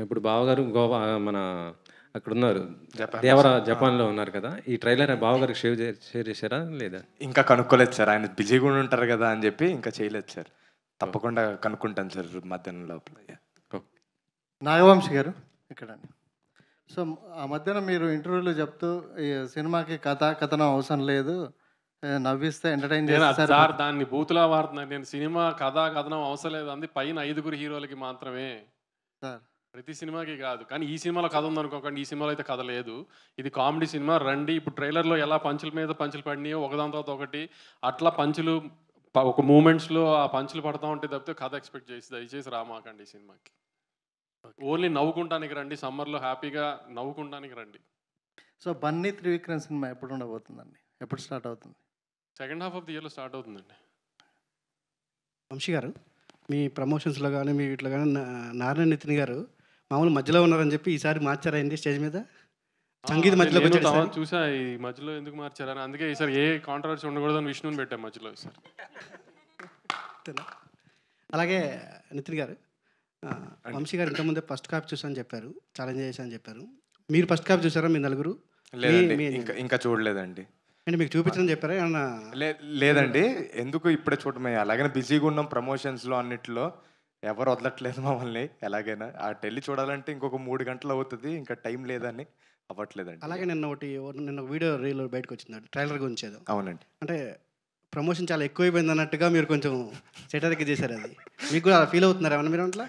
ఇప్పుడు బావగారు గోవా మన అక్కడున్నారు. జపాన్. జపాన్‌లో ఉన్నారు కదా! ఈ ట్రైలర్ బావగారికి షేర్ చేశారా లేదా? ఇంకా కనుక్కోలేదు సార్. ఆయన బిజీగా ఉంటారు కదా అని చెప్పి ఇంకా చేయలేదు సార్. ఓకే. తప్పకుండా కనుక్కుంటాను సార్ మధ్యాహ్నం లోపల. ఓకే. నాగవంశి గారు ఇక్కడండి. సో, ఆ మధ్యన మీరు ఇంటర్వ్యూలో చెప్తూ ఈ సినిమాకి కథ, కథనం అవసరం లేదు. నవ్విస్తే ఎంటర్‌టైన్ నేను చేస్తే సార్ దాన్ని బూతులా వాడుతున్నాను. నేను సినిమా కథ, కథనం అవసరం లేదు అంది పైన 5గురు హీరోలకి మాత్రమే. సార్. ప్రతి సినిమాకి కాదు. కానీ ఈ సినిమాలో కథ ఉందనుకోకండి. ఈ సినిమాలో అయితే కథ లేదు. ఇది కామెడీ సినిమా. రండి ఇప్పుడు ట్రైలర్‌లో ఎలా పంచుల మీద పంచులు పడినాయో ఒకదాని తర్వాత ఒకటి అట్లా పంచులు ఒక మూమెంట్స్‌లో ఆ పంచులు పడతా ఉంటే తప్పితే కథ ఎక్స్‌పెక్ట్ చేసి దయచేసి రామాకండి ఈ సినిమాకి. ఓన్లీ నవ్వుకుంటానికి రండి. సమ్మర్‌లో హ్యాపీగా నవ్వుకుంటానికి రండి. సో, బన్నీ త్రివిక్రమ్ సినిమా ఎప్పుడు ఉండబోతుందండి? ఎప్పుడు స్టార్ట్ అవుతుంది? సెకండ్ హాఫ్ ఆఫ్ ది ఇయర్‌లో స్టార్ట్ అవుతుందండి. వంశీ గారు, మీ ప్రమోషన్స్‌లో గానీ, మీ వీటిలో గానీ నారాయణ నితిన్ గారు మామూలు మధ్యలో ఉన్నారని చెప్పి ఈసారి మార్చారాయండి స్టేజ్ మీద? సంగీత్ మధ్యలోకి నేను వచ్చాడు ఈసారి. చూసా ఈ మధ్యలో ఎందుకు మార్చారని. అందుకే ఈసారి ఏ కాంట్రవర్సీ ఉండకూడదని విష్ణుని పెట్టాం మధ్యలో ఈసారి. అలాగే నితిన్ గారు, వంశీ గారు ఇంతకుముందే ఫస్ట్ కాపీ చూసాను చెప్పారు, ఛాలెంజ్ చేశాను చెప్పారు. మీరు ఫస్ట్ కాపీ చూసారా మీ నలుగురు? లేదండి, ఇంకా చూడలేదండి. అంటే మీకు చూపించడం చెప్పారా ఏమన్నా? లేదండి, ఎందుకు ఇప్పుడే చూడమే. అలాగనే బిజీగా ఉన్నాం ప్రమోషన్స్లో అన్నిట్లో. ఎవరు వదలట్లేదు మమ్మల్ని. ఎలాగైనా అటు వెళ్ళి చూడాలంటే ఇంకొక 3 గంటలు అవుతుంది. ఇంకా టైం లేదని అవ్వట్లేదండి. అలాగే నిన్న వీడియో రీల్ బయటకు వచ్చింది ట్రైలర్ గురించి ఏదో. అవునండి. అంటే ప్రమోషన్ చాలా ఎక్కువైపోయింది అన్నట్టుగా మీరు కొంచెం సెటరిక్ చేశారు. అది మీకు కూడా ఫీల్ అవుతున్నారు ఏమన్నా మీరు అట్లా?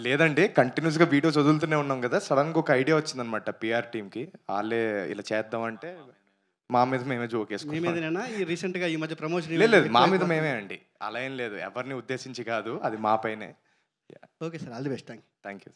లేదండి, కంటిన్యూస్గా వీడియోస్ వదులుతూనే ఉన్నాం కదా. సడన్గా ఒక ఐడియా వచ్చిందనమాట పిఆర్ టీమ్కి. వాళ్ళే ఇలా చేద్దామంటే మా మీద మేమే జోక్ వేసుకున్నాం. మీ మీదనేనా ఈ రీసెంట్గా ఈ మధ్య ప్రమోషన్? లేదు, మా మీద మేమే అండి. అలా ఏం లేదు, ఎవరిని ఉద్దేశించి కాదు, అది మా పైనే. Okay sir, all the best. Thank you.